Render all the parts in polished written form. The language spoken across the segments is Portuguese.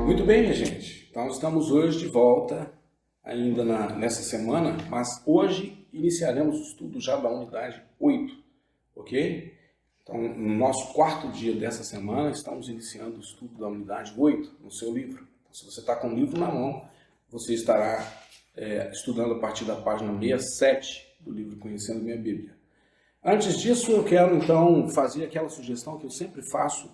Muito bem, minha gente. Então estamos hoje de volta, ainda nessa semana, mas hoje iniciaremos o estudo já da unidade 8, ok? Então, no nosso quarto dia dessa semana, estamos iniciando o estudo da unidade 8 no seu livro. Então, se você está com o livro na mão, você estará estudando a partir da página 67 do livro Conhecendo Minha Bíblia. Antes disso, eu quero então fazer aquela sugestão que eu sempre faço,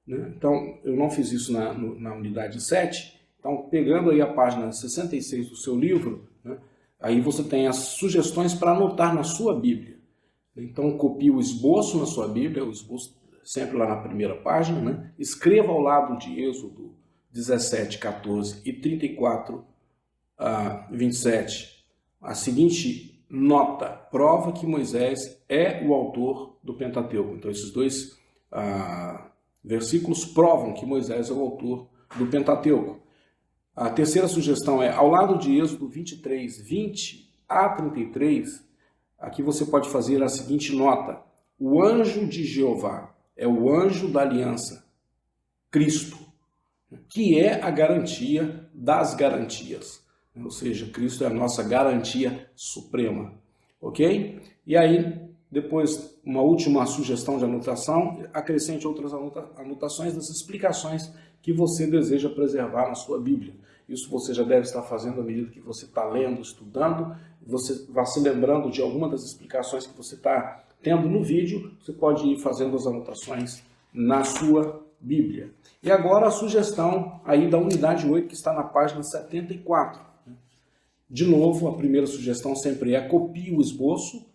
né? Então, eu não fiz isso na unidade 7, então pegando aí a página 66 do seu livro, né? Aí você tem as sugestões para anotar na sua Bíblia. Então, copie o esboço na sua Bíblia, o esboço sempre lá na primeira página, né? Escreva ao lado de Êxodo 17, 14 e 34 a 27 a seguinte nota: prova que Moisés é o autor do Pentateuco. Então, esses dois versículos provam que Moisés é o autor do Pentateuco. A terceira sugestão é, ao lado de Êxodo 23, 20 a 33, aqui você pode fazer a seguinte nota: o anjo de Jeová é o anjo da aliança, Cristo, que é a garantia das garantias. Ou seja, Cristo é a nossa garantia suprema. Ok? E aí, depois, uma última sugestão de anotação: acrescente outras anotações das explicações que você deseja preservar na sua Bíblia. Isso você já deve estar fazendo à medida que você está lendo, estudando. Você vai se lembrando de alguma das explicações que você está tendo no vídeo. Você pode ir fazendo as anotações na sua Bíblia. E agora a sugestão aí da unidade 8, que está na página 74. De novo, a primeira sugestão sempre é copie o esboço.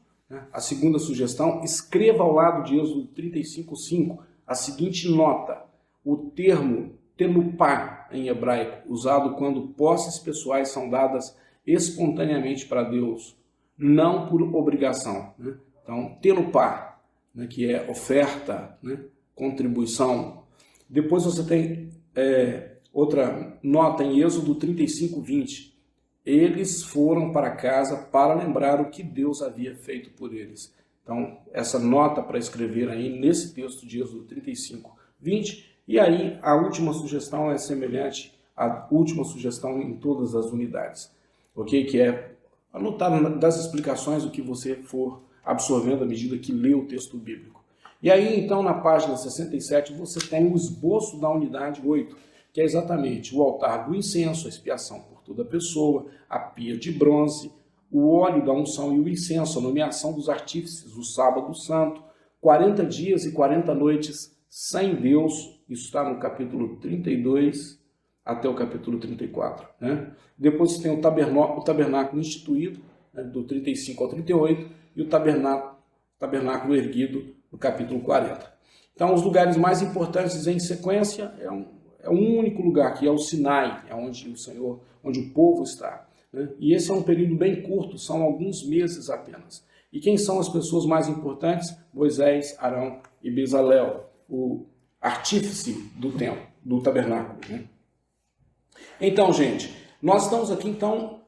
A segunda sugestão, escreva ao lado de Êxodo 35:5 a seguinte nota: o termo tenupá em hebraico, usado quando posses pessoais são dadas espontaneamente para Deus, não por obrigação. Então, tenupá, que é oferta, contribuição. Depois você tem outra nota em Êxodo 35:20. Eles foram para casa para lembrar o que Deus havia feito por eles. Então, essa nota para escrever aí nesse texto de Êxodo 35:20. E aí, a última sugestão é semelhante à última sugestão em todas as unidades. Ok? Que é anotar das explicações o que você for absorvendo à medida que lê o texto bíblico. E aí, então, na página 67, você tem o esboço da unidade 8, que é exatamente o altar do incenso, a expiação por toda a pessoa, a pia de bronze, o óleo da unção e o incenso, a nomeação dos artífices, o sábado santo, 40 dias e 40 noites sem Deus. Isso está no capítulo 32 até o capítulo 34. Depois você tem o tabernáculo instituído, do 35 ao 38, e o tabernáculo erguido no capítulo 40. Então, os lugares mais importantes em sequência é um único lugar, que é o Sinai, é onde o povo está. E esse é um período bem curto, são alguns meses apenas. E quem são as pessoas mais importantes? Moisés, Arão e Bezalel, o artífice do templo, do tabernáculo. Então, gente, nós estamos aqui então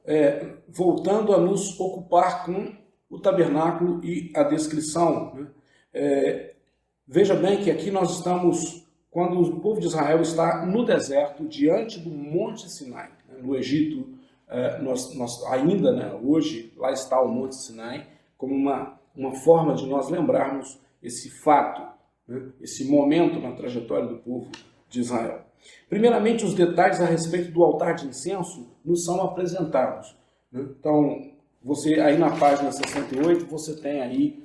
voltando a nos ocupar com o tabernáculo e a descrição. Veja bem que aqui nós estamos quando o povo de Israel está no deserto, diante do Monte Sinai. No Egito, nós ainda, hoje, lá está o Monte Sinai, como uma forma de nós lembrarmos esse fato, esse momento na trajetória do povo de Israel. Primeiramente, os detalhes a respeito do altar de incenso nos são apresentados. Então, você aí na página 68, você tem aí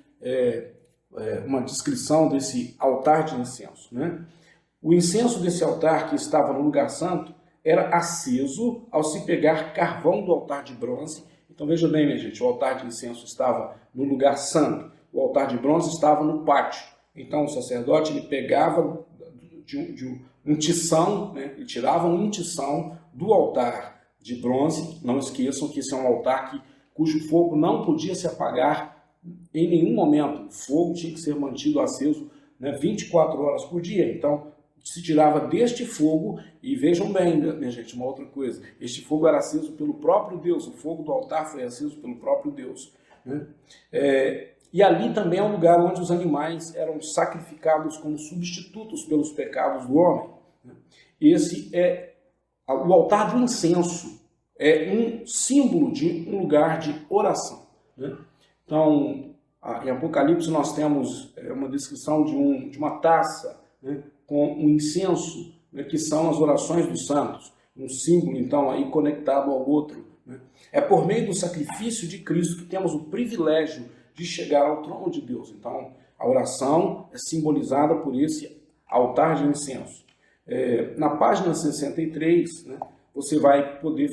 uma descrição desse altar de incenso. O incenso desse altar, que estava no lugar santo, era aceso ao se pegar carvão do altar de bronze. Então veja bem, minha gente, o altar de incenso estava no lugar santo, o altar de bronze estava no pátio. Então o sacerdote ele pegava de um tição, ele tirava um tição do altar de bronze. Não esqueçam que esse é um altar cujo fogo não podia se apagar em nenhum momento. O fogo tinha que ser mantido aceso 24 horas por dia. Então se tirava deste fogo, e vejam bem, minha gente, uma outra coisa: este fogo era aceso pelo próprio Deus, o fogo do altar foi aceso pelo próprio Deus. E ali também é um lugar onde os animais eram sacrificados como substitutos pelos pecados do homem. Esse é o altar do incenso, é um símbolo de um lugar de oração. Então, em Apocalipse nós temos uma descrição de uma taça com um incenso, que são as orações dos santos, um símbolo então aí conectado ao outro. É por meio do sacrifício de Cristo que temos o privilégio de chegar ao trono de Deus. Então, a oração é simbolizada por esse altar de incenso. Na página 63, você vai poder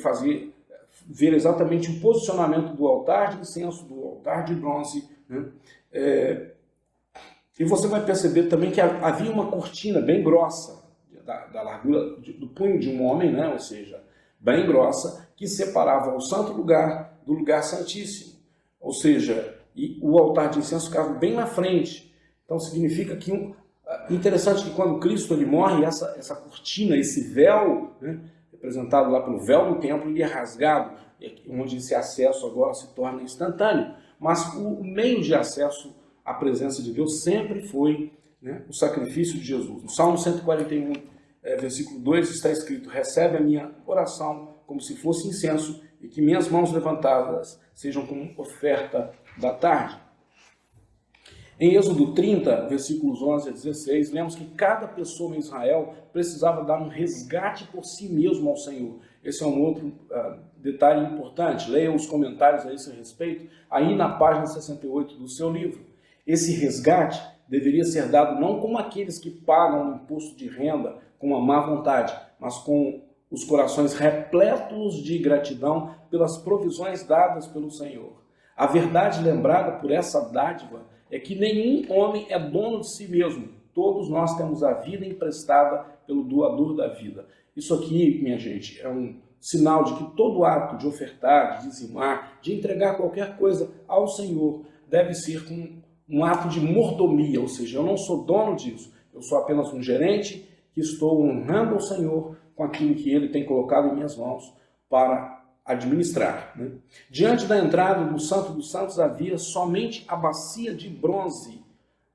ver exatamente o posicionamento do altar de incenso, do altar de bronze, e você vai perceber também que havia uma cortina bem grossa, da largura do punho de um homem, ou seja, bem grossa, que separava o santo lugar do lugar santíssimo. Ou seja, o altar de incenso ficava bem na frente. Então significa que interessante que quando Cristo ele morre, essa cortina, esse véu, representado lá pelo véu do templo, ele é rasgado, onde esse acesso agora se torna instantâneo. Mas o meio de acesso à presença de Deus sempre foi o sacrifício de Jesus. No Salmo 141, versículo 2, está escrito: recebe a minha oração como se fosse incenso, e que minhas mãos levantadas sejam como oferta da tarde. Em Êxodo 30, versículos 11 a 16, lemos que cada pessoa em Israel precisava dar um resgate por si mesmo ao Senhor. Esse é um outro detalhe importante. Leia os comentários a esse respeito, aí na página 68 do seu livro. Esse resgate deveria ser dado não como aqueles que pagam o imposto de renda com uma má vontade, mas com os corações repletos de gratidão pelas provisões dadas pelo Senhor. A verdade lembrada por essa dádiva é que nenhum homem é dono de si mesmo. Todos nós temos a vida emprestada pelo doador da vida. Isso aqui, minha gente, é um sinal de que todo ato de ofertar, de dizimar, de entregar qualquer coisa ao Senhor deve ser com um ato de mordomia, ou seja, eu não sou dono disso, eu sou apenas um gerente que estou honrando ao Senhor com aquilo que Ele tem colocado em minhas mãos para administrar. Diante da entrada do Santo dos Santos havia somente a bacia de bronze.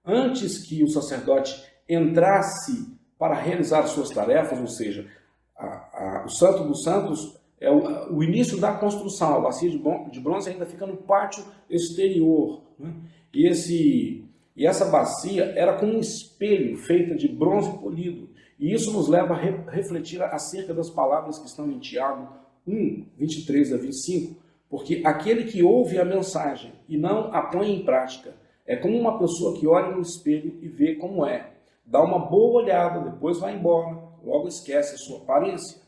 Antes que o sacerdote entrasse para realizar suas tarefas, ou seja, o Santo dos Santos é o início da construção. A bacia de bronze ainda fica no pátio exterior. E essa bacia era como um espelho feita de bronze polido. E isso nos leva a refletir acerca das palavras que estão em Tiago 1, 23 a 25. Porque aquele que ouve a mensagem e não a põe em prática é como uma pessoa que olha no espelho e vê como é. Dá uma boa olhada, depois vai embora, logo esquece a sua aparência.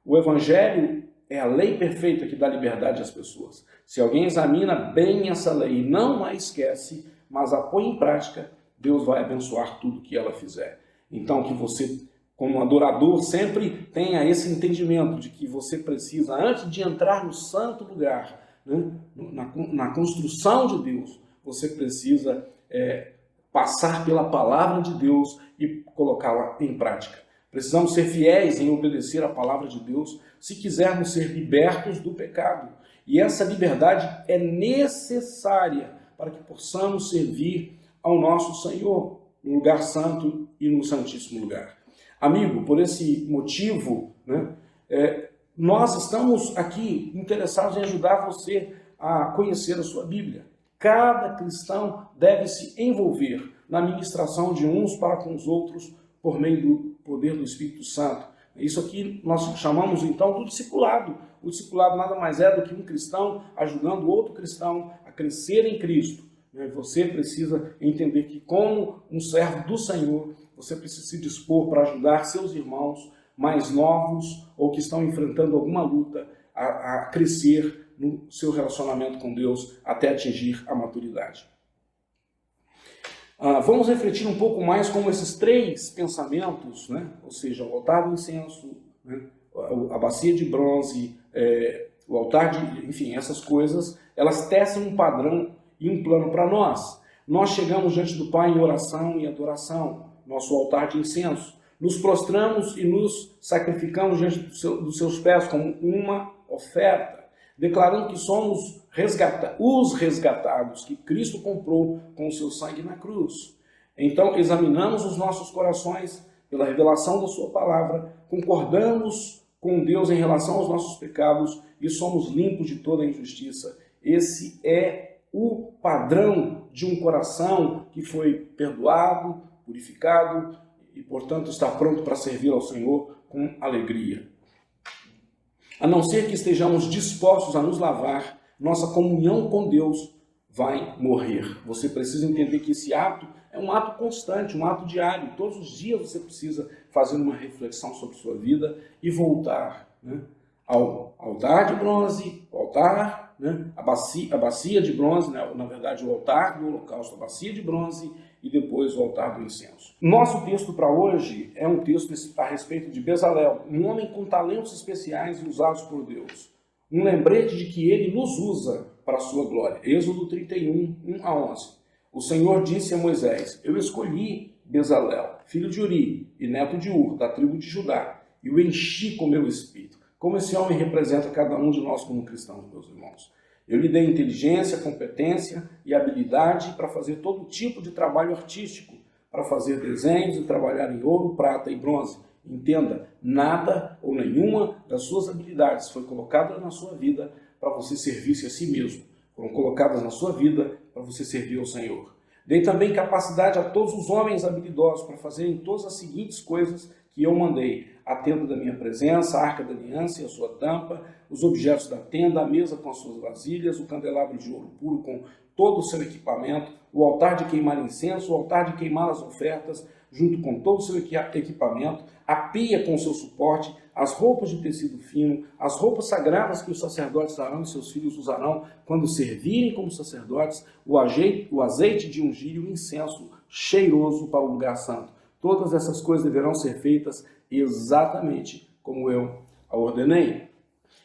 O Evangelho é a lei perfeita que dá liberdade às pessoas. Se alguém examina bem essa lei e não a esquece, mas a põe em prática, Deus vai abençoar tudo que ela fizer. Então, que você, como adorador, sempre tenha esse entendimento de que você precisa, antes de entrar no santo lugar, na construção de Deus, você precisa passar pela palavra de Deus e colocá-la em prática. Precisamos ser fiéis em obedecer a palavra de Deus se quisermos ser libertos do pecado. E essa liberdade é necessária para que possamos servir ao nosso Senhor no lugar santo e no santíssimo lugar. Amigo, por esse motivo, nós estamos aqui interessados em ajudar você a conhecer a sua Bíblia. Cada cristão deve se envolver na ministração de uns para com os outros por meio do poder do Espírito Santo. Isso aqui nós chamamos então do discipulado. O discipulado nada mais é do que um cristão ajudando outro cristão a crescer em Cristo. Você precisa entender que, como um servo do Senhor, você precisa se dispor para ajudar seus irmãos mais novos ou que estão enfrentando alguma luta a crescer no seu relacionamento com Deus até atingir a maturidade. Vamos refletir um pouco mais como esses três pensamentos, ou seja, o altar do incenso, a bacia de bronze, o altar de... Enfim, essas coisas, elas tecem um padrão e um plano para nós. Nós chegamos diante do Pai em oração e adoração, nosso altar de incenso. Nos prostramos e nos sacrificamos diante dos seus pés como uma oferta. declarando que somos os resgatados, que Cristo comprou com o seu sangue na cruz. Então, examinamos os nossos corações pela revelação da sua palavra, concordamos com Deus em relação aos nossos pecados e somos limpos de toda injustiça. Esse é o padrão de um coração que foi perdoado, purificado e, portanto, está pronto para servir ao Senhor com alegria. A não ser que estejamos dispostos a nos lavar, nossa comunhão com Deus vai morrer. Você precisa entender que esse ato é um ato constante, um ato diário. Todos os dias você precisa fazer uma reflexão sobre sua vida e voltar, né, ao altar de bronze, o altar, né, a bacia de bronze, né, na verdade o altar do holocausto, a bacia de bronze e depois o altar do incenso. Nosso texto para hoje é um texto a respeito de Bezalel, um homem com talentos especiais e usados por Deus. Um lembrete de que ele nos usa para a sua glória. Êxodo 31, 1 a 11. O Senhor disse a Moisés: eu escolhi Bezalel, filho de Uri e neto de Ur, da tribo de Judá, e o enchi com meu espírito. Como esse homem representa cada um de nós como cristãos, meus irmãos. Eu lhe dei inteligência, competência e habilidade para fazer todo tipo de trabalho artístico, para fazer desenhos e trabalhar em ouro, prata e bronze. Entenda, nada ou nenhuma das suas habilidades foi colocada na sua vida para você servir-se a si mesmo. Foram colocadas na sua vida para você servir ao Senhor. Dei também capacidade a todos os homens habilidosos para fazerem todas as seguintes coisas que eu mandei: a tenda da minha presença, a arca da aliança e a sua tampa, os objetos da tenda, a mesa com as suas vasilhas, o candelabro de ouro puro com todo o seu equipamento, o altar de queimar incenso, o altar de queimar as ofertas, junto com todo o seu equipamento, a pia com o seu suporte, as roupas de tecido fino, as roupas sagradas que os sacerdotes Arão e seus filhos usarão quando servirem como sacerdotes, o azeite de ungir e o incenso cheiroso para o lugar santo. Todas essas coisas deverão ser feitas exatamente como eu a ordenei.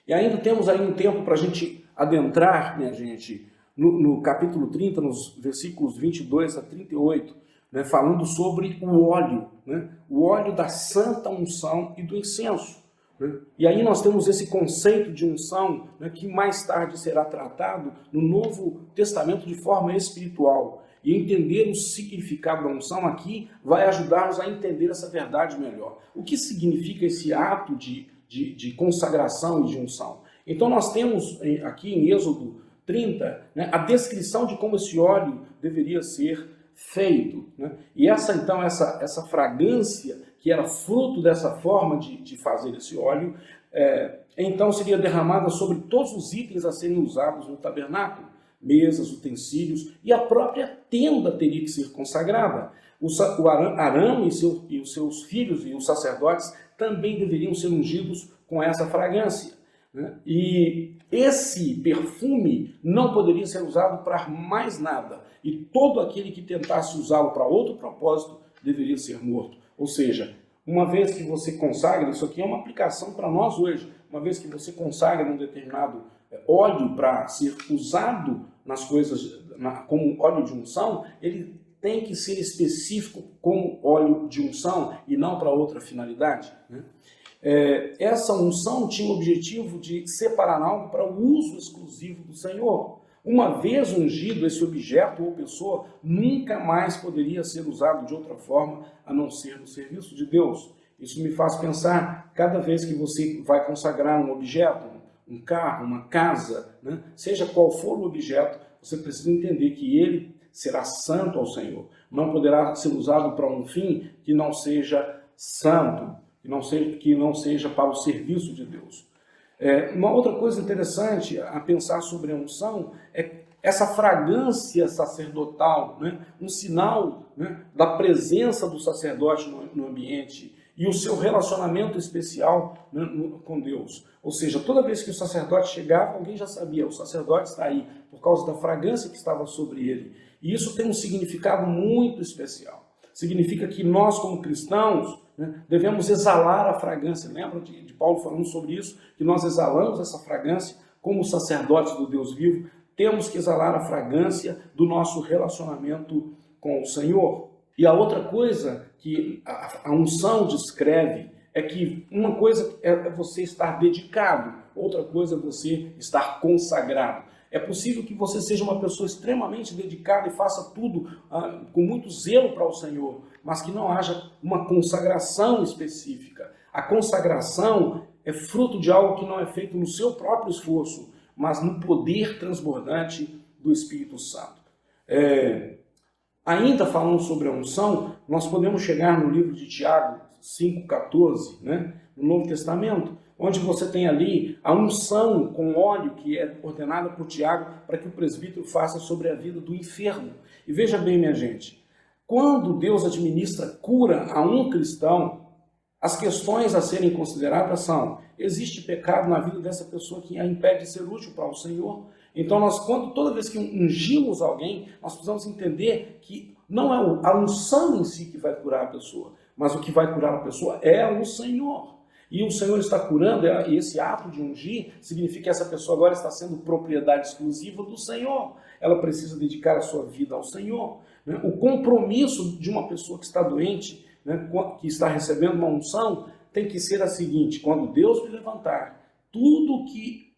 E ainda temos aí um tempo para a gente adentrar, minha gente, no capítulo 30, nos versículos 22 a 38, né, falando sobre o óleo, né, o óleo da santa unção e do incenso. Né? E aí nós temos esse conceito de unção, né, que mais tarde será tratado no Novo Testamento de forma espiritual. E entender o significado da unção aqui vai ajudar-nos a entender essa verdade melhor. O que significa esse ato de consagração e de unção? Então nós temos aqui em Êxodo 30, né, a descrição de como esse óleo deveria ser feito. Né? E essa fragrância, que era fruto dessa forma de fazer esse óleo, então seria derramada sobre todos os itens a serem usados no tabernáculo. Mesas, utensílios, e a própria tenda teria que ser consagrada. O Arão e os seus filhos e os sacerdotes também deveriam ser ungidos com essa fragrância. Né? E esse perfume não poderia ser usado para mais nada. E todo aquele que tentasse usá-lo para outro propósito deveria ser morto. Ou seja, uma vez que você consagra, isso aqui é uma aplicação para nós hoje, uma vez que você consagra um determinado óleo para ser usado nas coisas como óleo de unção, ele tem que ser específico como óleo de unção e não para outra finalidade. Né? Essa unção tinha o objetivo de separar algo para o uso exclusivo do Senhor. Uma vez ungido, esse objeto ou pessoa nunca mais poderia ser usado de outra forma a não ser no serviço de Deus. Isso me faz pensar, cada vez que você vai consagrar um objeto, um carro, uma casa, né? Seja qual for o objeto, você precisa entender que ele será santo ao Senhor. Não poderá ser usado para um fim que não seja santo, que não seja para o serviço de Deus. Uma outra coisa interessante a pensar sobre a unção é essa fragrância sacerdotal, né? Um sinal, né, da presença do sacerdote no ambiente e o seu relacionamento especial, né, com Deus. Ou seja, toda vez que o sacerdote chegava, alguém já sabia, o sacerdote está aí, por causa da fragrância que estava sobre ele. E isso tem um significado muito especial. Significa que nós, como cristãos, né, devemos exalar a fragrância. Lembra de Paulo falando sobre isso? Que nós exalamos essa fragrância como sacerdotes do Deus vivo. Temos que exalar a fragrância do nosso relacionamento com o Senhor. E a outra coisa que a unção descreve é que uma coisa é você estar dedicado, outra coisa é você estar consagrado. É possível que você seja uma pessoa extremamente dedicada e faça tudo com muito zelo para o Senhor, mas que não haja uma consagração específica. A consagração é fruto de algo que não é feito no seu próprio esforço, mas no poder transbordante do Espírito Santo. Ainda falando sobre a unção, nós podemos chegar no livro de Tiago 5,14, né, no Novo Testamento, onde você tem ali a unção com óleo que é ordenada por Tiago para que o presbítero faça sobre a vida do enfermo. E veja bem, minha gente, quando Deus administra cura a um cristão, as questões a serem consideradas são: existe pecado na vida dessa pessoa que a impede de ser útil para o Senhor? Então, toda vez que ungimos alguém, nós precisamos entender que não é a unção em si que vai curar a pessoa, mas o que vai curar a pessoa é o Senhor. E o Senhor está curando, e esse ato de ungir significa que essa pessoa agora está sendo propriedade exclusiva do Senhor. Ela precisa dedicar a sua vida ao Senhor. O compromisso de uma pessoa que está doente, que está recebendo uma unção, tem que ser a seguinte: quando Deus me levantar, tudo que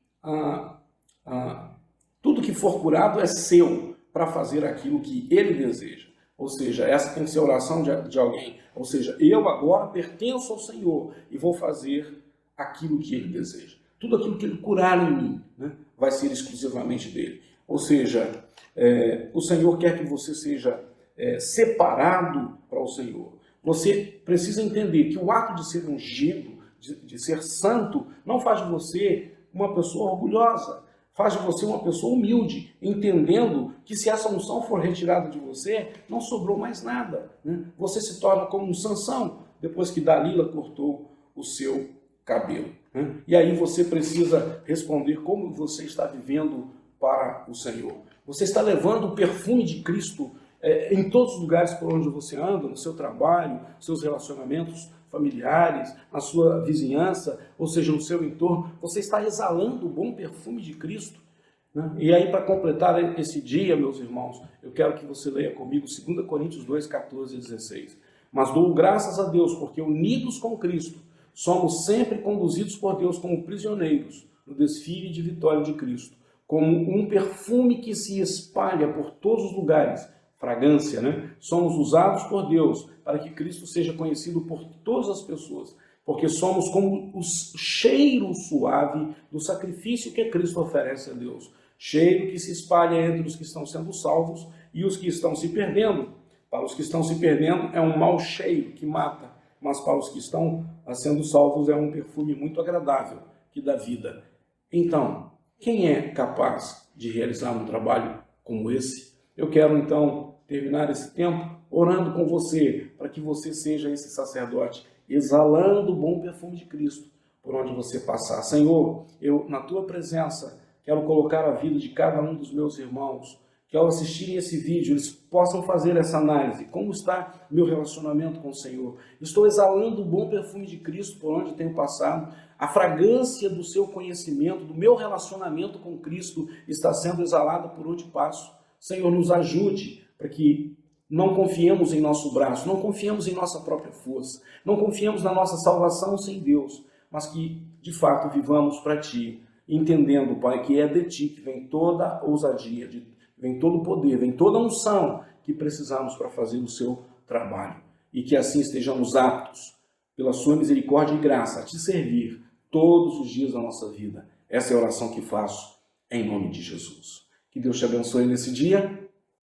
for curado é seu para fazer aquilo que Ele deseja. Ou seja, essa tem que ser a oração de alguém. Ou seja, eu agora pertenço ao Senhor e vou fazer aquilo que Ele deseja. Tudo aquilo que Ele curar em mim, vai ser exclusivamente dele. Ou seja, o Senhor quer que você seja separado para o Senhor. Você precisa entender que o ato de ser ungido, de ser santo, não faz de você uma pessoa orgulhosa. Faz de você uma pessoa humilde, entendendo que se essa unção for retirada de você, não sobrou mais nada. Você se torna como um Sansão, depois que Dalila cortou o seu cabelo. E aí você precisa responder como você está vivendo para o Senhor. Você está levando o perfume de Cristo em todos os lugares por onde você anda, no seu trabalho, seus relacionamentos familiares, na sua vizinhança, ou seja, no seu entorno. Você está exalando o bom perfume de Cristo. E aí, para completar esse dia, meus irmãos, eu quero que você leia comigo 2 Coríntios 2, 14 e 16. Mas dou graças a Deus, porque unidos com Cristo, somos sempre conduzidos por Deus como prisioneiros no desfile de vitória de Cristo, como um perfume que se espalha por todos os lugares, fragrância, Somos usados por Deus para que Cristo seja conhecido por todas as pessoas, porque somos como o cheiro suave do sacrifício que Cristo oferece a Deus. Cheiro que se espalha entre os que estão sendo salvos e os que estão se perdendo. Para os que estão se perdendo é um mau cheiro que mata, mas para os que estão sendo salvos é um perfume muito agradável que dá vida. Então, quem é capaz de realizar um trabalho como esse? Eu quero então terminar esse tempo orando com você, para que você seja esse sacerdote, exalando o bom perfume de Cristo por onde você passar. Senhor, eu na tua presença quero colocar a vida de cada um dos meus irmãos, que ao assistirem esse vídeo eles possam fazer essa análise. Como está meu relacionamento com o Senhor? Estou exalando o bom perfume de Cristo por onde tenho passado? A fragrância do seu conhecimento, do meu relacionamento com Cristo está sendo exalada por onde passo? Senhor, nos ajude para que não confiemos em nosso braço, não confiemos em nossa própria força, não confiemos na nossa salvação sem Deus, mas que, de fato, vivamos para Ti, entendendo, Pai, que é de Ti que vem toda a ousadia, vem todo o poder, vem toda a unção que precisamos para fazer o Seu trabalho. E que assim estejamos aptos, pela Sua misericórdia e graça, a Te servir todos os dias da nossa vida. Essa é a oração que faço em nome de Jesus. Que Deus te abençoe nesse dia.